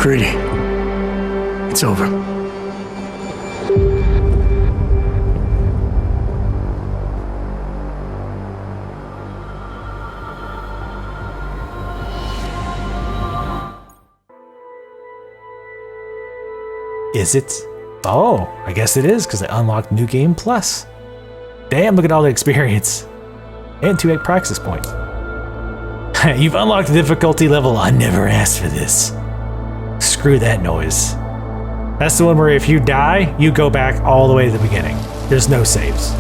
McCready. It's over. Is it? Oh, I guess it is, because I unlocked New Game Plus. Damn, look at all the experience. And 2 praxis points. You've unlocked the difficulty level. I never asked for this. Screw that noise. That's the one where if you die, you go back all the way to the beginning. There's no saves.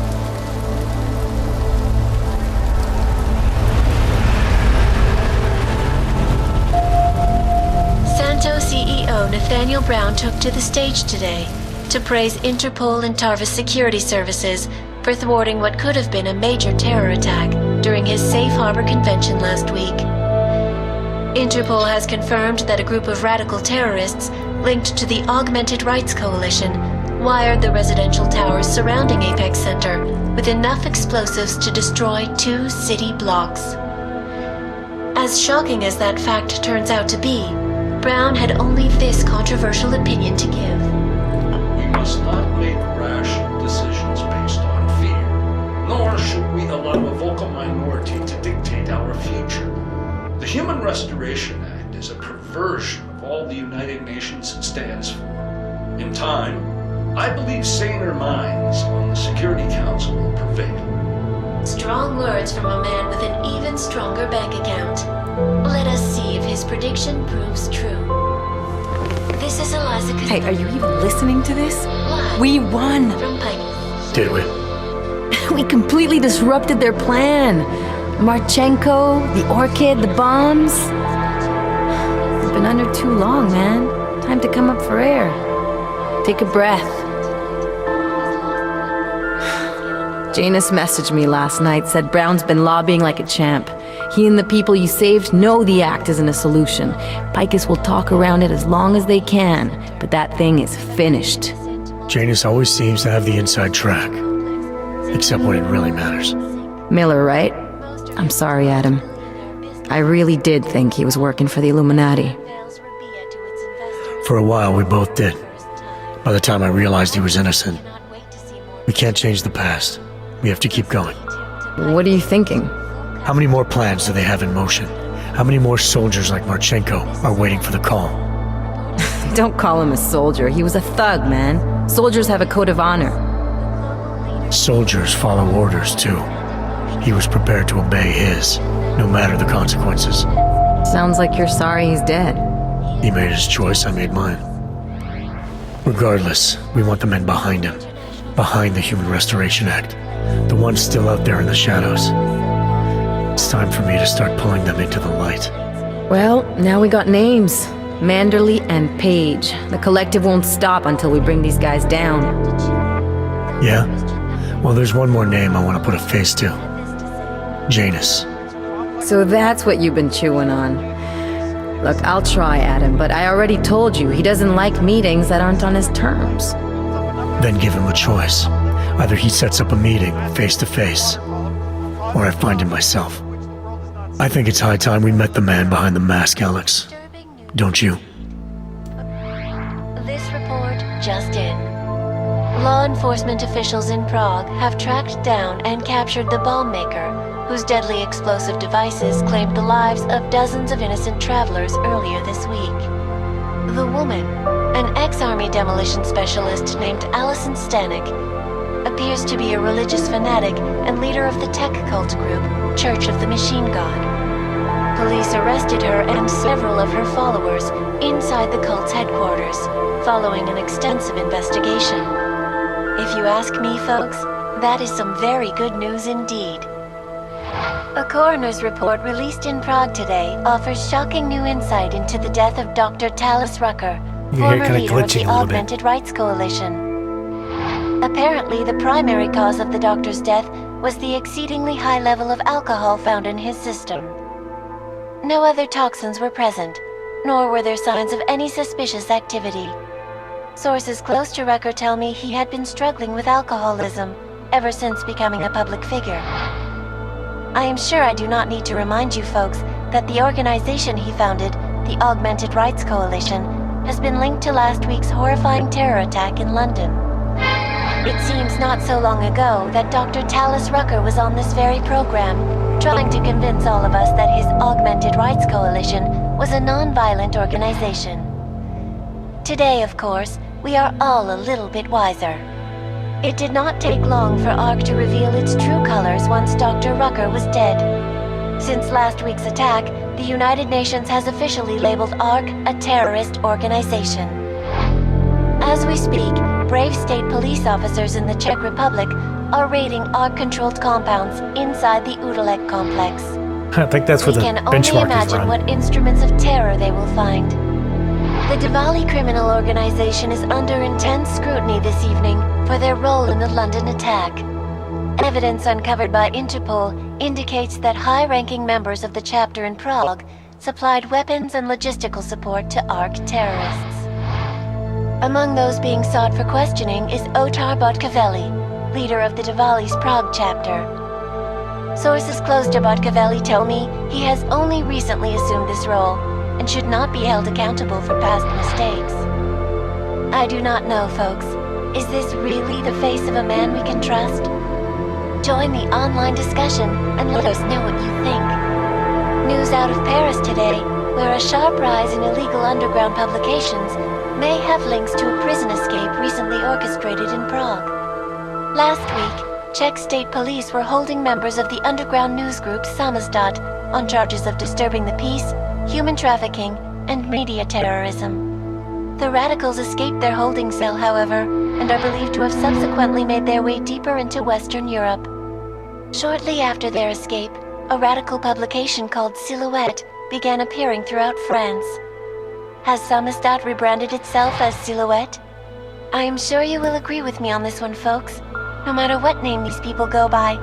CEO Nathaniel Brown took to the stage today to praise Interpol and Tarvis security services for thwarting what could have been a major terror attack during his Safe Harbor convention last week. Interpol has confirmed that a group of radical terrorists linked to the Augmented Rights Coalition wired the residential towers surrounding Apex Center with enough explosives to destroy 2 city blocks. As shocking as that fact turns out to be, Brown had only this controversial opinion to give. We must not make rash decisions based on fear, nor should we allow a vocal minority to dictate our future. The Human Restoration Act is a perversion of all the United Nations stands for. In time, I believe saner minds on the Security Council will prevail. Strong words from a man with an even stronger bank account. Let us see if his prediction proves true. This is Eliza Castillo. Hey, are you even listening to this? Live We won! from Pike. Did we? We completely disrupted their plan. Marchenko, the Orchid, the bombs. It's been under too long, man. Time to come up for air. Take a breath. Janus messaged me last night, said Brown's been lobbying like a champ. He and the people you saved know the act isn't a solution. Picus will talk around it as long as they can, but that thing is finished. Janus always seems to have the inside track. Except when it really matters. Miller, right? I'm sorry, Adam. I really did think he was working for the Illuminati. For a while, we both did. By the time I realized he was innocent. We can't change the past. We have to keep going. What are you thinking? How many more plans do they have in motion? How many more soldiers like Marchenko are waiting for the call? Don't call him a soldier. He was a thug, man. Soldiers have a code of honor. Soldiers follow orders, too. He was prepared to obey his, no matter the consequences. Sounds like you're sorry he's dead. He made his choice, I made mine. Regardless, we want the men behind him. Behind the Human Restoration Act. The ones still out there in the shadows. It's time for me to start pulling them into the light. Well, now we got names. Manderley and Page. The collective won't stop until we bring these guys down. Yeah? Well, there's one more name I want to put a face to. Janus. So that's what you've been chewing on. Look, I'll try, Adam, but I already told you he doesn't like meetings that aren't on his terms. Then give him a choice. Either he sets up a meeting, face to face, or I find him myself. I think it's high time we met the man behind the mask, Alex. Don't you? This report just in. Law enforcement officials in Prague have tracked down and captured the bomb maker, whose deadly explosive devices claimed the lives of dozens of innocent travelers earlier this week. The woman, an ex-army demolition specialist named Allison Stanek, appears to be a religious fanatic and leader of the tech cult group, Church of the Machine God. Police arrested her and several of her followers inside the cult's headquarters, following an extensive investigation. If you ask me, folks, that is some very good news indeed. A coroner's report released in Prague today offers shocking new insight into the death of Dr. Talis Rucker, former leader of the Augmented Rights Coalition. Apparently, the primary cause of the doctor's death was the exceedingly high level of alcohol found in his system. No other toxins were present, nor were there signs of any suspicious activity. Sources close to Rucker tell me he had been struggling with alcoholism ever since becoming a public figure. I am sure I do not need to remind you folks that the organization he founded, the Augmented Rights Coalition, has been linked to last week's horrifying terror attack in London. It seems not so long ago that Dr. Tallis Rucker was on this very program, trying to convince all of us that his Augmented Rights Coalition was a non-violent organization. Today, of course, we are all a little bit wiser. It did not take long for ARC to reveal its true colors once Dr. Rucker was dead. Since last week's attack, the United Nations has officially labeled ARC a terrorist organization. As we speak, brave state police officers in the Czech Republic are raiding ARC-controlled compounds inside the Udalek complex. I think that's where the We can benchmark only is imagine run. what instruments of terror they will find. The Diwali criminal organization is under intense scrutiny this evening for their role in the London attack. Evidence uncovered by Interpol indicates that high-ranking members of the chapter in Prague supplied weapons and logistical support to ARC terrorists. Among those being sought for questioning is Otar Botkavelli, leader of the Diwali's Prague chapter. Sources close to Botkavelli tell me he has only recently assumed this role and should not be held accountable for past mistakes. I do not know, folks. Is this really the face of a man we can trust? Join the online discussion and let us know what you think. News out of Paris today, where a sharp rise in illegal underground publications may have links to a prison escape recently orchestrated in Prague. Last week, Czech state police were holding members of the underground news group Samizdat on charges of disturbing the peace, human trafficking, and media terrorism. The radicals escaped their holding cell, however, and are believed to have subsequently made their way deeper into Western Europe. Shortly after their escape, a radical publication called Silhouette began appearing throughout France. Has Samizdat rebranded itself as Silhouette? I am sure you will agree with me on this one, folks, no matter what name these people go by.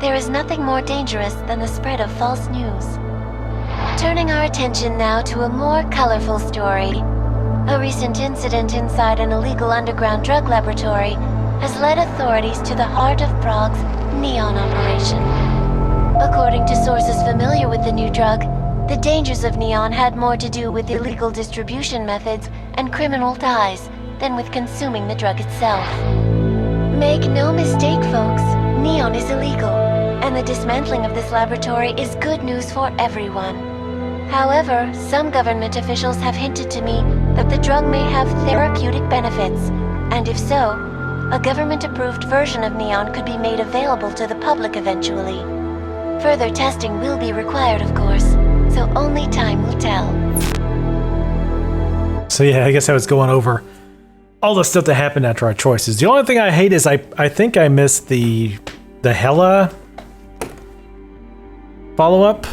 There is nothing more dangerous than the spread of false news. Turning our attention now to a more colorful story. A recent incident inside an illegal underground drug laboratory has led authorities to the heart of Prague's neon operation. According to sources familiar with the new drug, the dangers of neon had more to do with illegal distribution methods and criminal ties than with consuming the drug itself. Make no mistake, folks, neon is illegal, and the dismantling of this laboratory is good news for everyone. However, some government officials have hinted to me that the drug may have therapeutic benefits, and if so, a government-approved version of neon could be made available to the public eventually. Further testing will be required, of course, so only time will tell. So yeah, I guess I was going over all the stuff that happened after our choices. The only thing I hate is I think I missed the Hella follow-up.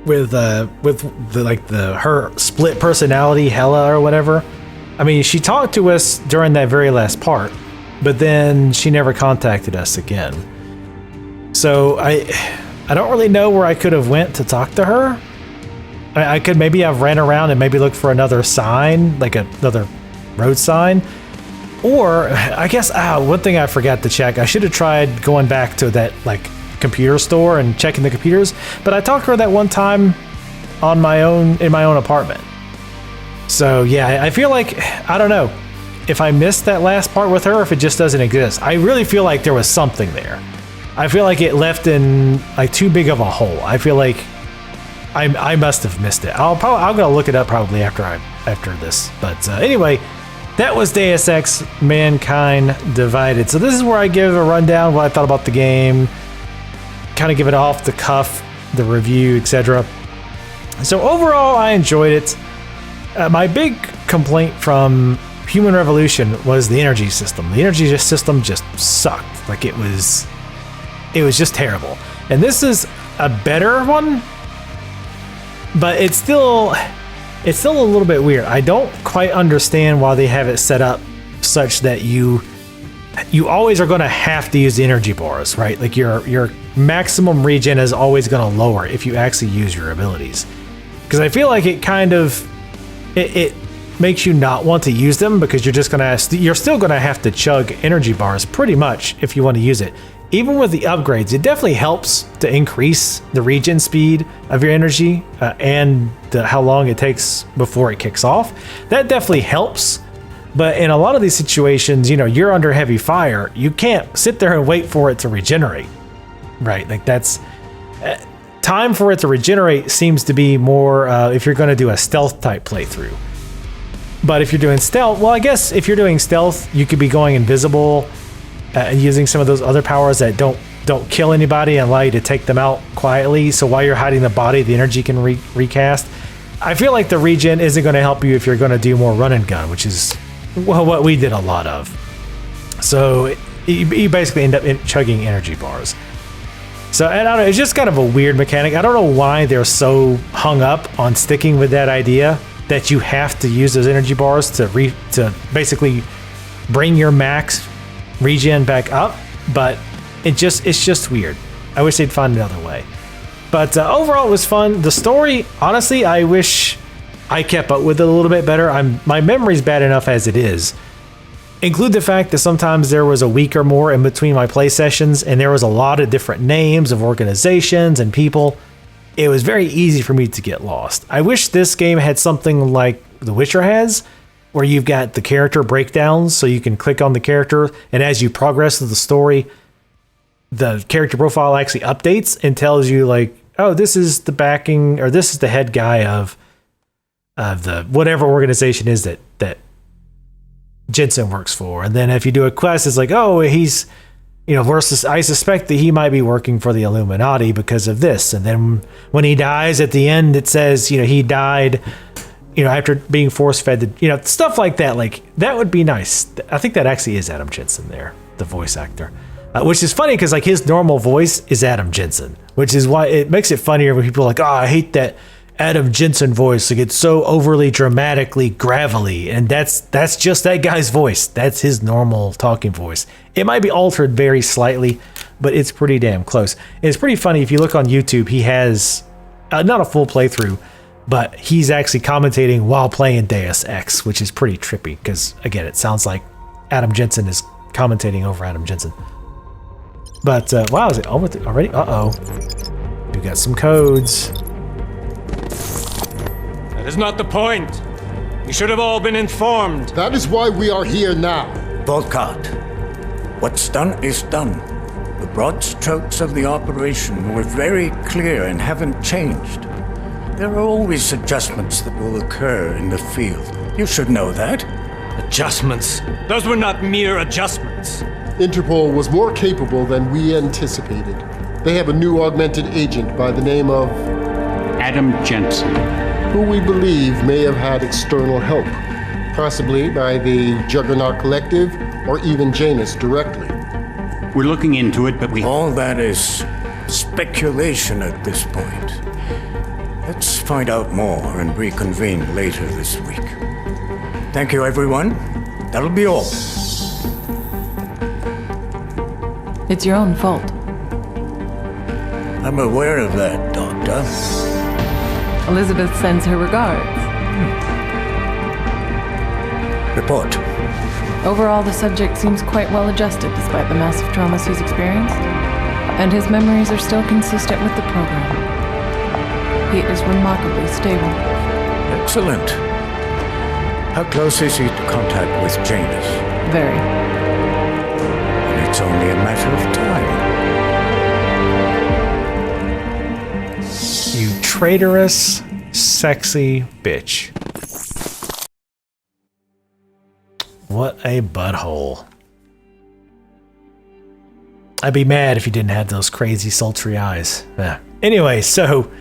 With her split personality, Hella or whatever. I mean, she talked to us during that very last part, but then she never contacted us again. So I don't really know where I could have went to talk to her. I could maybe have ran around and maybe looked for another sign, like another road sign. Or I guess one thing I forgot to check. I should have tried going back to that computer store and checking the computers, but I talked to her that one time on my own in my own apartment. So yeah, I feel like I don't know if I missed that last part with her or if it just doesn't exist. I really feel like there was something there. I feel like it left in too big of a hole. I feel like I must have missed it. I'm gonna look it up probably after this. But anyway, that was Deus Ex Mankind Divided. So this is where I give a rundown what I thought about the game, kind of give it off the cuff, the review, etc. So overall, I enjoyed it. My big complaint from Human Revolution was the energy system. The energy system just sucked. It was just terrible. And this is a better one, but it's still a little bit weird. I don't quite understand why they have it set up such that you always are going to have to use the energy bars, right? Like your maximum regen is always going to lower if you actually use your abilities. Because I feel like it kind of it makes you not want to use them because you're still going to have to chug energy bars pretty much if you want to use it. even with the upgrades, it definitely helps to increase the regen speed of your energy and how long it takes before it kicks off. That definitely helps. But in a lot of these situations, you know, you're under heavy fire. You can't sit there and wait for it to regenerate, right? Like that's time for it to regenerate seems to be more if you're going to do a stealth type playthrough. But if you're doing stealth, well, I guess if you're doing stealth, you could be going invisible and using some of those other powers that don't kill anybody and allow you to take them out quietly. So while you're hiding the body, the energy can recast. I feel like the regen isn't going to help you if you're going to do more run and gun, which is what we did a lot of. So you basically end up chugging energy bars. So I don't know, it's just kind of a weird mechanic. I don't know why they're so hung up on sticking with that idea that you have to use those energy bars to basically bring your max regen back up, but it's just weird. I wish they'd find another way. But overall, it was fun. The story, honestly, I wish I kept up with it a little bit better. My memory's bad enough as it is. Include the fact that sometimes there was a week or more in between my play sessions, and there was a lot of different names of organizations and people. It was very easy for me to get lost. I wish this game had something like The Witcher has, where you've got the character breakdowns, so you can click on the character, and as you progress through the story, the character profile actually updates and tells you like, oh, this is the backing, or this is the head guy of the whatever organization is that Jensen works for. And then if you do a quest, it's like, oh, he's, you know, versus I suspect that he might be working for the Illuminati because of this. And then when he dies at the end, it says, you know, he died, you know, after being force fed, you know, stuff like that. Like that would be nice. I think that actually is Adam Jensen there, the voice actor, which is funny because like his normal voice is Adam Jensen, which is why it makes it funnier when people are like, oh, I hate that Adam Jensen voice. Like it's so overly dramatically gravelly, and that's just that guy's voice. That's his normal talking voice. It might be altered very slightly, but it's pretty damn close. And it's pretty funny if you look on YouTube. He has not a full playthrough, but he's actually commentating while playing Deus Ex, which is pretty trippy because again, it sounds like Adam Jensen is commentating over Adam Jensen. But wow, is it over already? We got some codes. That is not the point. You should have all been informed. That is why we are here now. Volkart, what's done is done. The broad strokes of the operation were very clear and haven't changed. There are always adjustments that will occur in the field. You should know that. Adjustments? Those were not mere adjustments. Interpol was more capable than we anticipated. They have a new augmented agent by the name of Adam Jensen, who we believe may have had external help, possibly by the Juggernaut Collective or even Janus directly. we're looking into it, but we... All that is speculation at this point. Let's find out more and reconvene later this week. Thank you, everyone. That'll be all. It's your own fault. I'm aware of that, Doctor. Elizabeth sends her regards. Report. Overall, the subject seems quite well adjusted despite the massive traumas he's experienced, and his memories are still consistent with the program. He is remarkably stable. Excellent. How close is he to contact with Janus? Very. And it's only a matter of time. You traitorous, sexy bitch. What a butthole. I'd be mad if you didn't have those crazy sultry eyes. Anyway, so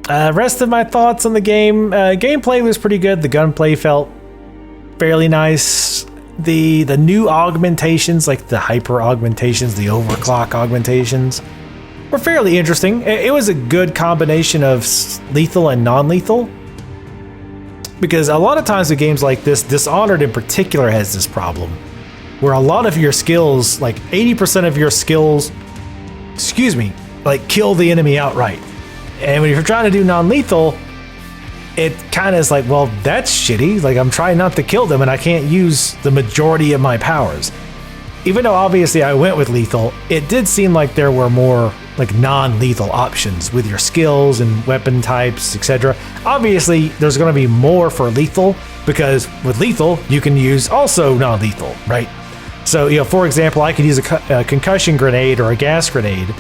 rest of my thoughts on the game. Gameplay was pretty good. The gunplay felt fairly nice. The new augmentations, like the hyper augmentations, the overclock augmentations, were fairly interesting. It was a good combination of lethal and non-lethal. Because a lot of times with games like this, Dishonored in particular has this problem, where a lot of your skills, like 80% of your skills, like kill the enemy outright. And when you're trying to do non-lethal, it kind of is like, well, that's shitty. Like I'm trying not to kill them and I can't use the majority of my powers. even though obviously I went with lethal, it did seem like there were more like non-lethal options with your skills and weapon types, etc. Obviously, there's going to be more for lethal because with lethal, you can use also non-lethal, right? So, for example, I could use a concussion grenade or a gas grenade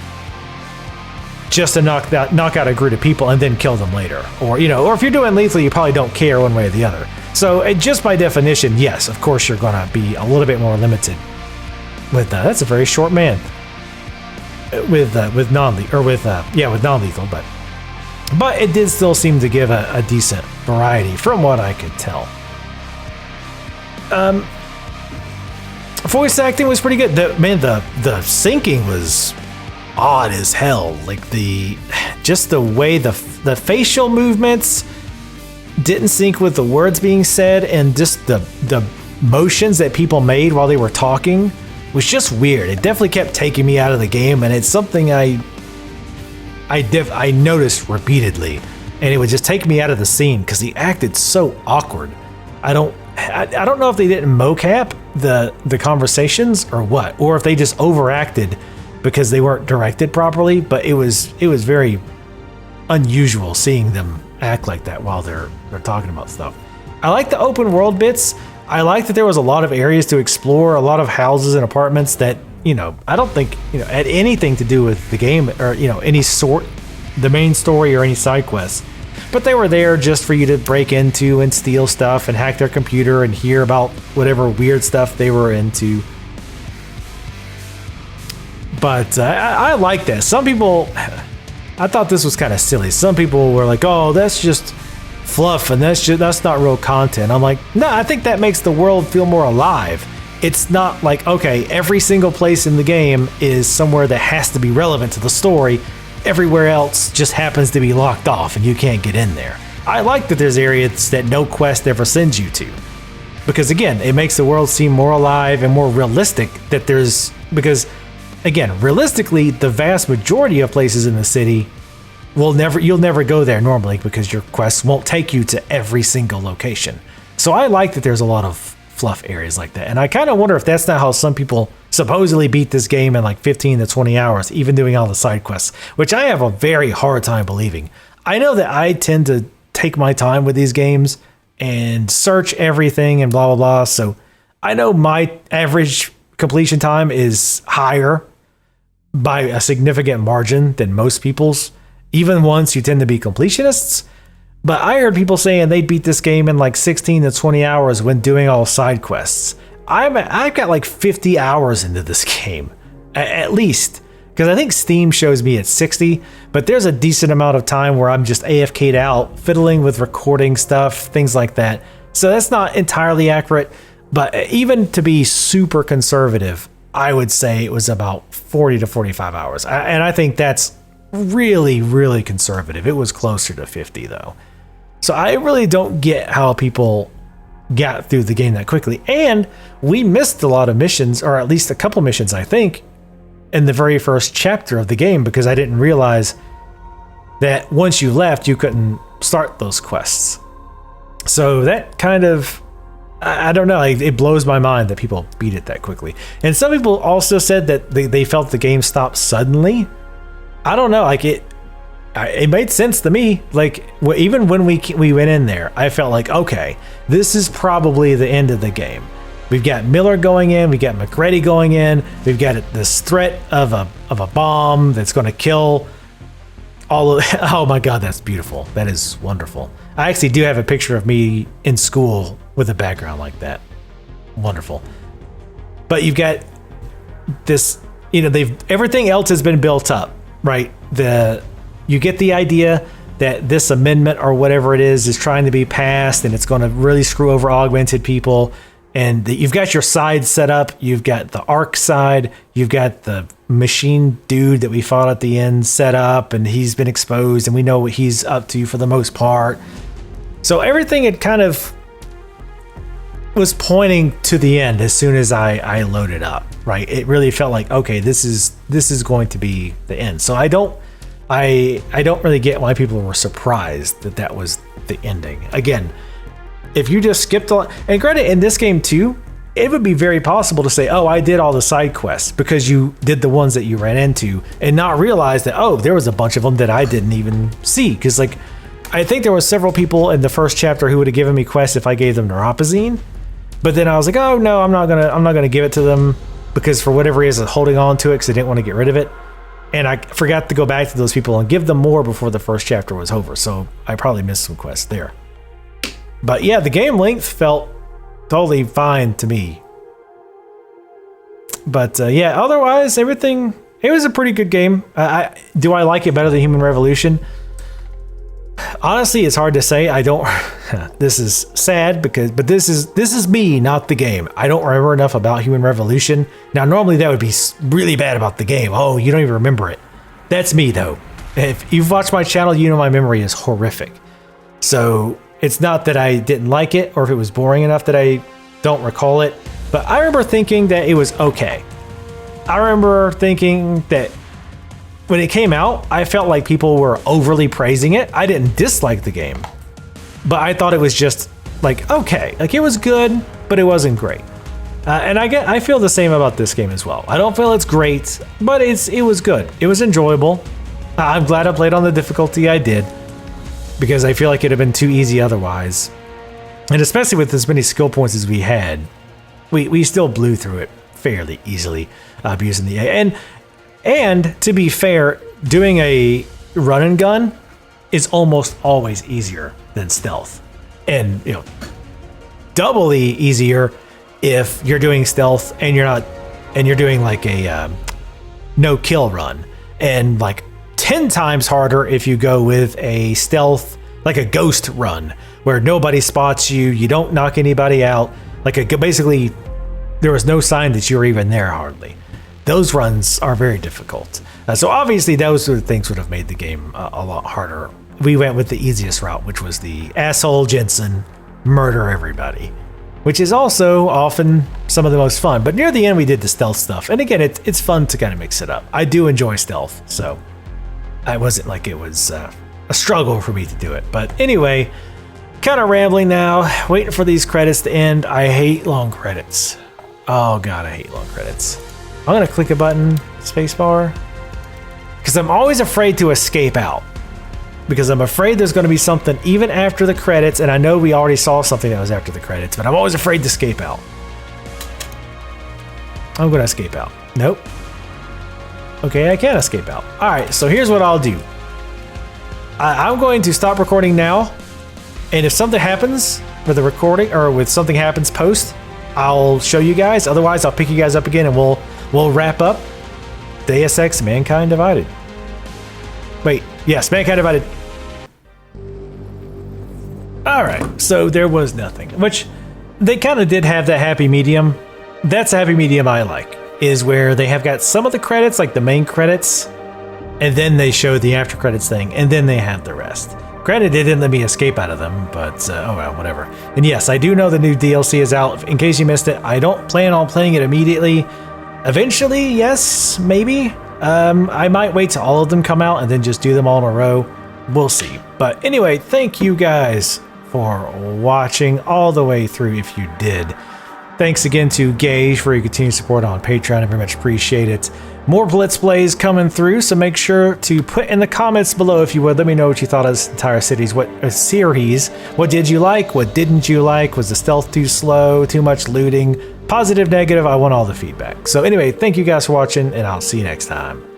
just to knock out a group of people and then kill them later. Or, or if you're doing lethal, you probably don't care one way or the other. So just by definition, yes, of course, you're going to be a little bit more limited with that's a very short man with non-lethal, with non-lethal, but it did still seem to give a decent variety from what I could tell. Voice acting was pretty good. The syncing was odd as hell. Like just the way the facial movements didn't sync with the words being said, and just the motions that people made while they were talking was just weird. It definitely kept taking me out of the game, and it's something I noticed repeatedly, and it would just take me out of the scene because he acted so awkward. I don't know if they didn't mocap the conversations or what, or if they just overacted because they weren't directed properly, but it was very unusual seeing them act like that while they're talking about stuff. I like the open world bits. I like that there was a lot of areas to explore, a lot of houses and apartments that, I don't think, had anything to do with the game or, any sort, the main story or any side quests. But they were there just for you to break into and steal stuff and hack their computer and hear about whatever weird stuff they were into. But I like that. Some people, I thought this was kind of silly. Some people were like, oh, that's just fluff and that's not real content. I'm like, no, I think that makes the world feel more alive. It's not like, okay, every single place in the game is somewhere that has to be relevant to the story. Everywhere else just happens to be locked off and you can't get in there. I like that there's areas that no quest ever sends you to. Because again, it makes the world seem more alive and more realistic because again, realistically, the vast majority of places in the city you'll never go there normally because your quests won't take you to every single location. So I like that there's a lot of fluff areas like that. And I kind of wonder if that's not how some people supposedly beat this game in like 15 to 20 hours, even doing all the side quests, which I have a very hard time believing. I know that I tend to take my time with these games and search everything and blah, blah, blah. So I know my average completion time is higher by a significant margin than most people's. Even once you tend to be completionists. But I heard people saying they'd beat this game in like 16 to 20 hours when doing all side quests. I've got like 50 hours into this game, at least. Because I think Steam shows me at 60, but there's a decent amount of time where I'm just AFK'd out, fiddling with recording stuff, things like that. So that's not entirely accurate, but even to be super conservative, I would say it was about 40 to 45 hours. And I think that's really, really conservative. It was closer to 50 though. So I really don't get how people got through the game that quickly. And we missed a lot of missions, or at least a couple missions, I think, in the very first chapter of the game because I didn't realize that once you left, you couldn't start those quests. So that kind of, I don't know, it blows my mind that people beat it that quickly. And some people also said that they felt the game stopped suddenly. I don't know, like it made sense to me. Like even when we went in there, I felt like, okay, this is probably the end of the game. We've got Miller going in, we got McReady going in, we've got this threat of a bomb that's going to kill all of. Oh my God, that's beautiful. That is wonderful. I actually do have a picture of me in school with a background like that. Wonderful. But you've got this, everything else has been built up. Right, you get the idea that this amendment or whatever it is trying to be passed, and it's going to really screw over augmented people. And you've got your side set up. You've got the ARC side. You've got the machine dude that we fought at the end set up, and he's been exposed, and we know what he's up to for the most part. So everything had kind of was pointing to the end as soon as I loaded up. Right, it really felt like, okay, this is going to be the end. So I don't really get why people were surprised that was the ending. Again, if you just skipped and granted, in this game too, it would be very possible to say, oh, I did all the side quests because you did the ones that you ran into and not realize that, oh, there was a bunch of them that I didn't even see. Because like, I think there was several people in the first chapter who would have given me quests if I gave them neuropazine. But then I was like, oh no, I'm not gonna give it to them because for whatever reason, holding on to it because I didn't want to get rid of it. And I forgot to go back to those people and give them more before the first chapter was over. So I probably missed some quests there. But yeah, the game length felt totally fine to me. But yeah, otherwise, everything, it was a pretty good game. Do I like it better than Human Revolution? Honestly, it's hard to say. I don't, this is sad but this is me, not the game. I don't remember enough about Human Revolution. Now, normally that would be really bad about the game. Oh, you don't even remember it. That's me though. If you've watched my channel, you know my memory is horrific. So it's not that I didn't like it or if it was boring enough that I don't recall it, but I remember thinking that it was okay. I remember thinking that when it came out, I felt like people were overly praising it. I didn't dislike the game, but I thought it was just like, okay, like it was good, but it wasn't great. And I feel the same about this game as well. I don't feel it's great, but it was good. It was enjoyable. I'm glad I played on the difficulty I did because I feel like it'd have been too easy otherwise. And especially with as many skill points as we had, we still blew through it fairly easily using the AI. And to be fair, doing a run and gun is almost always easier than stealth. And, you know, doubly easier if you're doing stealth and you're doing like a no kill run, and like 10 times harder if you go with a stealth, like a ghost run where nobody spots you, you don't knock anybody out, basically there was no sign that you were even there hardly. Those runs are very difficult. So obviously those sort of things would have made the game a lot harder. We went with the easiest route, which was the asshole Jensen, murder everybody, which is also often some of the most fun. But near the end we did the stealth stuff. And again, it's fun to kind of mix it up. I do enjoy stealth, so I wasn't like it was a struggle for me to do it. But anyway, kind of rambling now, waiting for these credits to end. I hate long credits. Oh God, I hate long credits. I'm gonna click a button, spacebar, because I'm always afraid to escape out. Because I'm afraid there's gonna be something even after the credits, and I know we already saw something that was after the credits, but I'm always afraid to escape out. I'm gonna escape out. Nope. Okay, I can't escape out. All right, so here's what I'll do. I'm going to stop recording now, and if something happens with the recording, or with something happens post, I'll show you guys. Otherwise, I'll pick you guys up again, and we'll wrap up Deus Ex Mankind Divided. Wait, yes, Mankind Divided. Alright, so there was nothing. Which, they kind of did have that happy medium. That's a happy medium I like. Is where they have got some of the credits, like the main credits, and then they show the after credits thing, and then they have the rest. Granted, it didn't let me escape out of them, but oh well, whatever. And yes, I do know the new DLC is out. In case you missed it, I don't plan on playing it immediately. Eventually, yes, maybe. I might wait till all of them come out and then just do them all in a row. We'll see. But anyway, thank you guys for watching all the way through if you did. Thanks again to Gage for your continued support on Patreon. I very much appreciate it. More Let's Plays coming through, so make sure to put in the comments below if you would. Let me know what you thought of this entire series. What did you like? What didn't you like? Was the stealth too slow? Too much looting? Positive, negative? I want all the feedback. So anyway, thank you guys for watching, and I'll see you next time.